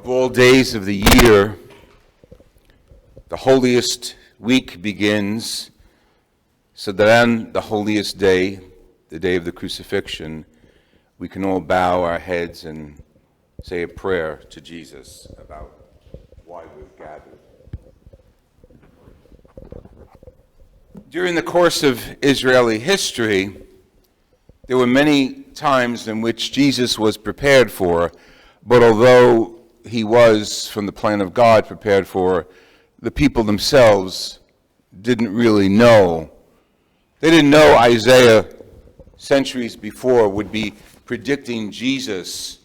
Of all days of the year, the holiest week begins, so that on the holiest day, the day of the crucifixion, we can all bow our heads and say a prayer to Jesus about why we've gathered. During the course of Israeli history, there were many times in which Jesus was prepared for, but although he was, from the plan of God, prepared for, the people themselves didn't really know. They didn't know Isaiah, centuries before, would be predicting Jesus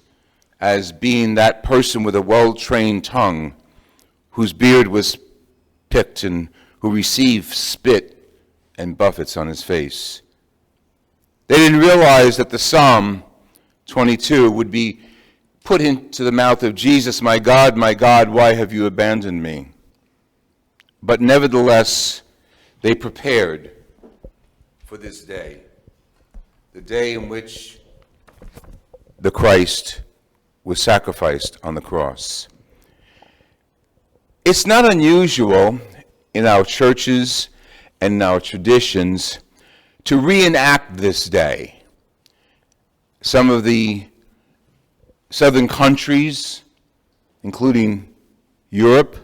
as being that person with a well-trained tongue, whose beard was picked and who received spit and buffets on his face. They didn't realize that the Psalm 22 would be put into the mouth of Jesus, my God, why have you abandoned me? But nevertheless, they prepared for this day, the day in which the Christ was sacrificed on the cross. It's not unusual in our churches and in our traditions to reenact this day. Some of the southern countries, including Europe,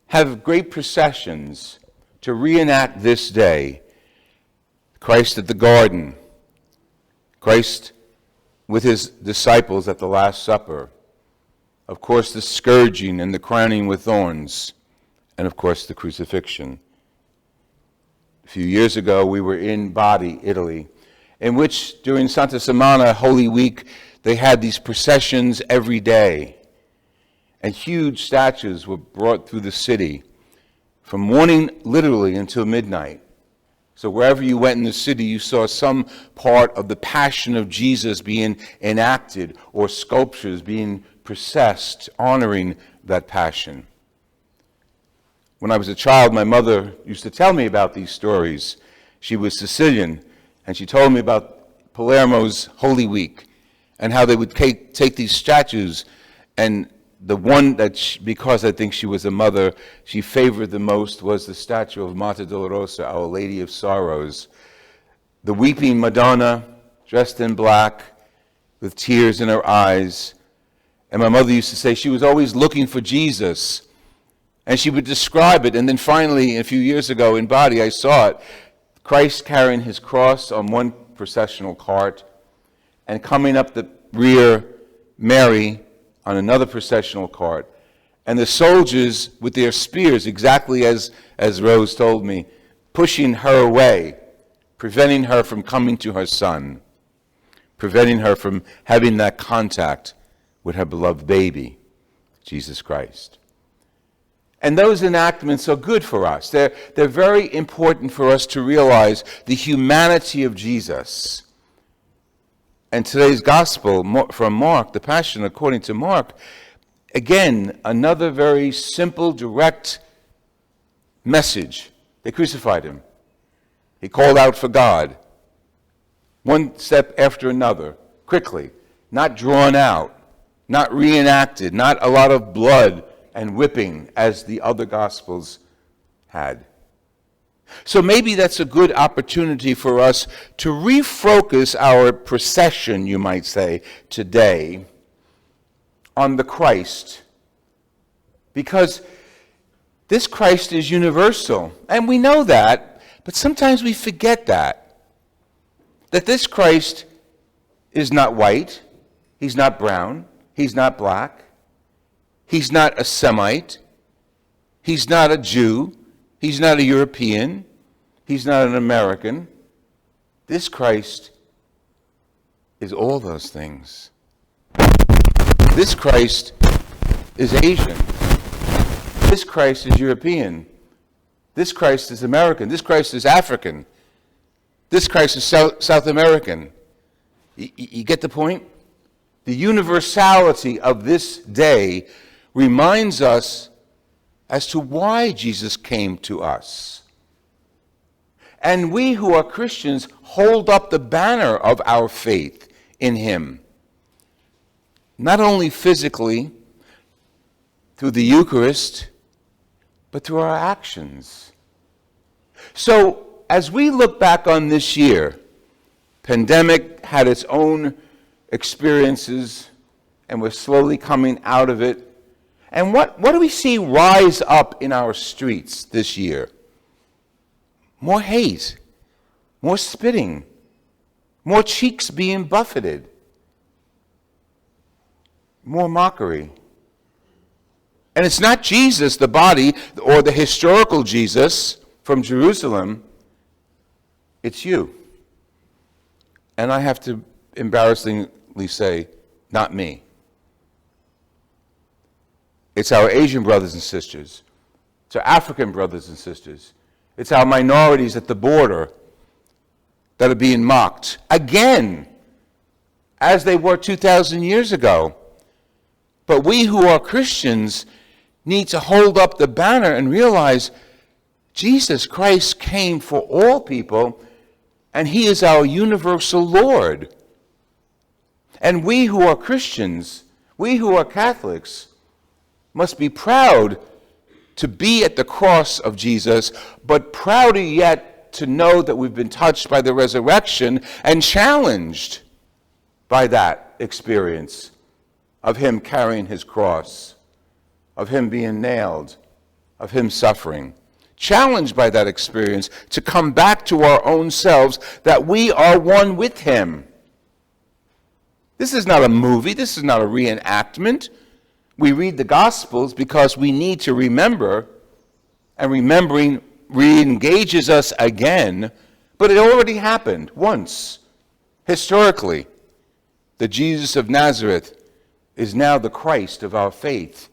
have great processions to reenact this day. Christ at the garden, Christ with his disciples at the Last Supper, of course the scourging and the crowning with thorns, and of course the crucifixion. A few years ago we were in Bari, Italy, in which during Santa Semana, Holy Week, they had these processions every day, and huge statues were brought through the city from morning literally until midnight. So wherever you went in the city, you saw some part of the passion of Jesus being enacted or sculptures being processed, honoring that passion. When I was a child, my mother used to tell me about these stories. She was Sicilian, and she told me about Palermo's Holy Week, and how they would take these statues, and the one that, because I think she was a mother, she favored the most was the statue of Mater Dolorosa, Our Lady of Sorrows. The weeping Madonna, dressed in black, with tears in her eyes. And my mother used to say she was always looking for Jesus. And she would describe it, and then finally, a few years ago in Bari, I saw it. Christ carrying his cross on one processional cart, and coming up the rear, Mary on another processional cart, and the soldiers with their spears, exactly as Rose told me, pushing her away, preventing her from coming to her son, preventing her from having that contact with her beloved baby, Jesus Christ. And those enactments are good for us. They're very important for us to realize the humanity of Jesus. And today's gospel from Mark, the Passion according to Mark, again, another very simple, direct message. They crucified him. He called out for God. One step after another, quickly, not drawn out, not reenacted, not a lot of blood and whipping as the other gospels had. So maybe that's a good opportunity for us to refocus our procession, you might say, today on the Christ. Because this Christ is universal, and we know that, but sometimes we forget that this Christ is not white, he's not brown, he's not black, he's not a Semite, he's not a Jew, he's not a European. He's not an American. This Christ is all those things. This Christ is Asian. This Christ is European. This Christ is American. This Christ is African. This Christ is South American. You get the point? The universality of this day reminds us as to why Jesus came to us. And we who are Christians hold up the banner of our faith in him. Not only physically, through the Eucharist, but through our actions. So, as we look back on this year, pandemic had its own experiences, and we're slowly coming out of it. And what do we see rise up in our streets this year? More hate, more spitting, more cheeks being buffeted, more mockery. And it's not Jesus, the body, or the historical Jesus from Jerusalem. It's you. And I have to embarrassingly say, not me. It's our Asian brothers and sisters. It's our African brothers and sisters. It's our minorities at the border that are being mocked again, as they were 2,000 years ago. But we who are Christians need to hold up the banner and realize Jesus Christ came for all people, and he is our universal Lord. And we who are Christians, we who are Catholics, must be proud to be at the cross of Jesus, but prouder yet to know that we've been touched by the resurrection and challenged by that experience of him carrying his cross, of him being nailed, of him suffering. Challenged by that experience to come back to our own selves, that we are one with him. This is not a movie. This is not a reenactment. We read the Gospels because we need to remember, and remembering re-engages us again, but it already happened once, historically. The Jesus of Nazareth is now the Christ of our faith.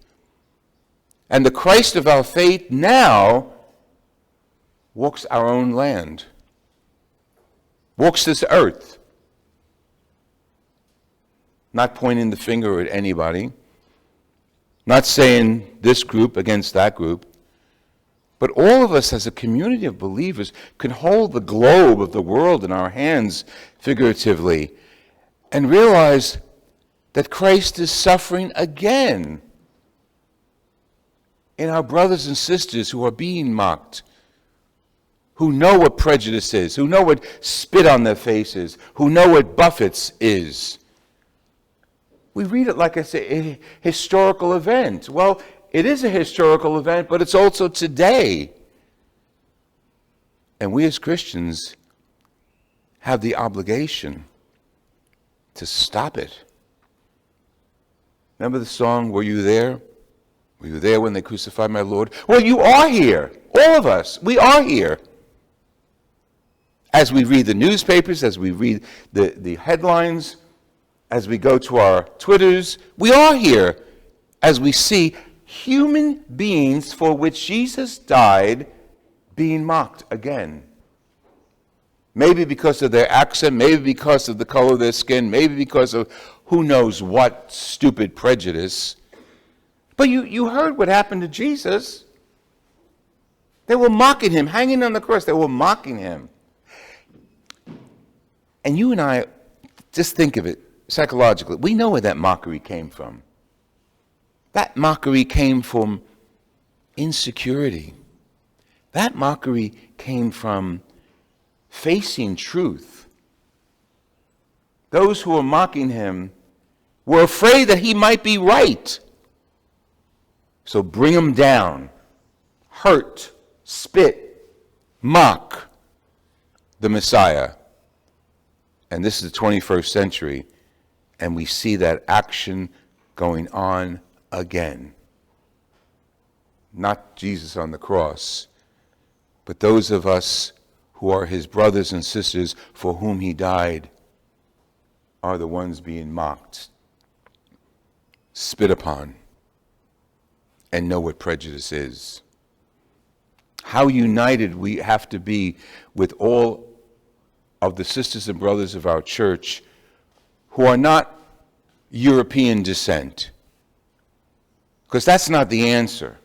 And the Christ of our faith now walks our own land, walks this earth, not pointing the finger at anybody, not saying this group against that group, but all of us as a community of believers can hold the globe of the world in our hands, figuratively, and realize that Christ is suffering again in our brothers and sisters who are being mocked, who know what prejudice is, who know what spit on their faces, who know what buffets is. We read it like it's a historical event. Well, it is a historical event, but it's also today. And we as Christians have the obligation to stop it. Remember the song, Were You There? Were you there when they crucified my Lord? Well, you are here. All of us. We are here. As we read the newspapers, as we read the headlines, as we go to our Twitters, we are here as we see human beings for which Jesus died being mocked again. Maybe because of their accent, maybe because of the color of their skin, maybe because of who knows what stupid prejudice. But you heard what happened to Jesus. They were mocking him, hanging on the cross. They were mocking him. And you and I, just think of it psychologically. We know where that mockery came from. That mockery came from insecurity. That mockery came from facing truth. Those who were mocking him were afraid that he might be right. So bring him down, hurt, spit, mock the Messiah. And this is the 21st century, and we see that action going on again. Not Jesus on the cross, but those of us who are his brothers and sisters for whom he died are the ones being mocked, spit upon, and know what prejudice is. How united we have to be with all of the sisters and brothers of our church who are not European descent. Because that's not the answer.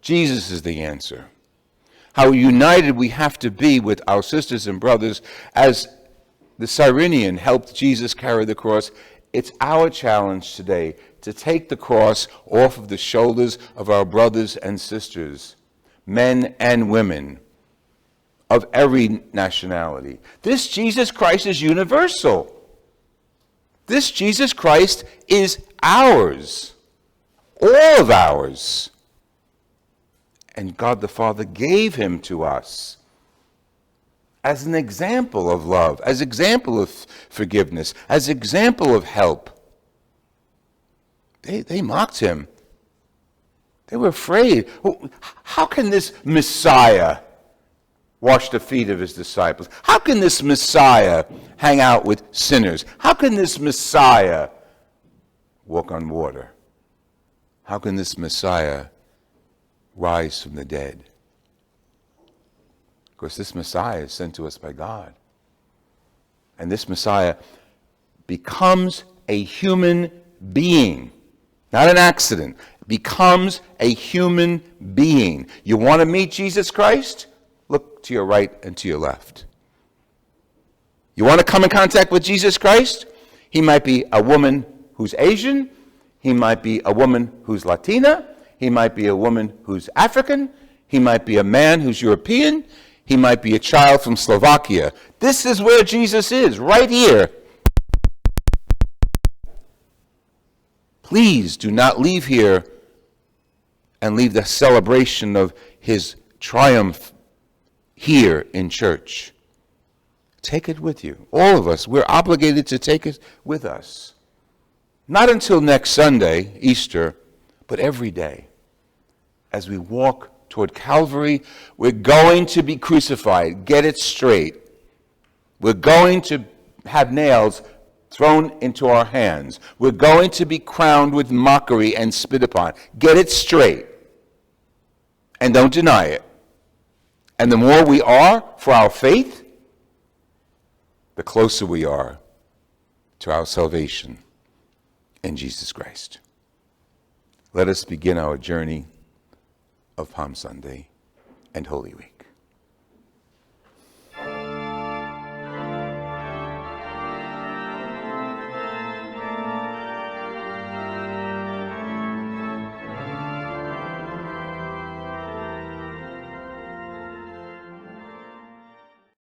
Jesus is the answer. How united we have to be with our sisters and brothers as the Cyrenian helped Jesus carry the cross It's our challenge today to take the cross off of the shoulders of our brothers and sisters, men and women of every nationality. This Jesus Christ is universal. This Jesus Christ is ours, all of ours. And God the Father gave him to us as an example of love, as example of forgiveness, as example of help. They mocked him. They were afraid. How can this Messiah wash the feet of his disciples? How can this Messiah hang out with sinners? How can this Messiah walk on water? How can this Messiah rise from the dead? Of course, this Messiah is sent to us by God. And this Messiah becomes a human being, not an accident, becomes a human being. You want to meet Jesus Christ? Look to your right and to your left. You want to come in contact with Jesus Christ? He might be a woman who's Asian. He might be a woman who's Latina. He might be a woman who's African. He might be a man who's European. He might be a child from Slovakia. This is where Jesus is, right here. Please do not leave here and leave the celebration of his triumph here in church. Take it with you. All of us, we're obligated to take it with us. Not until next Sunday, Easter, but every day. As we walk toward Calvary, we're going to be crucified. Get it straight. We're going to have nails thrown into our hands. We're going to be crowned with mockery and spit upon. Get it straight. And don't deny it. And the more we are for our faith, the closer we are to our salvation in Jesus Christ. Let us begin our journey of Palm Sunday and Holy Week.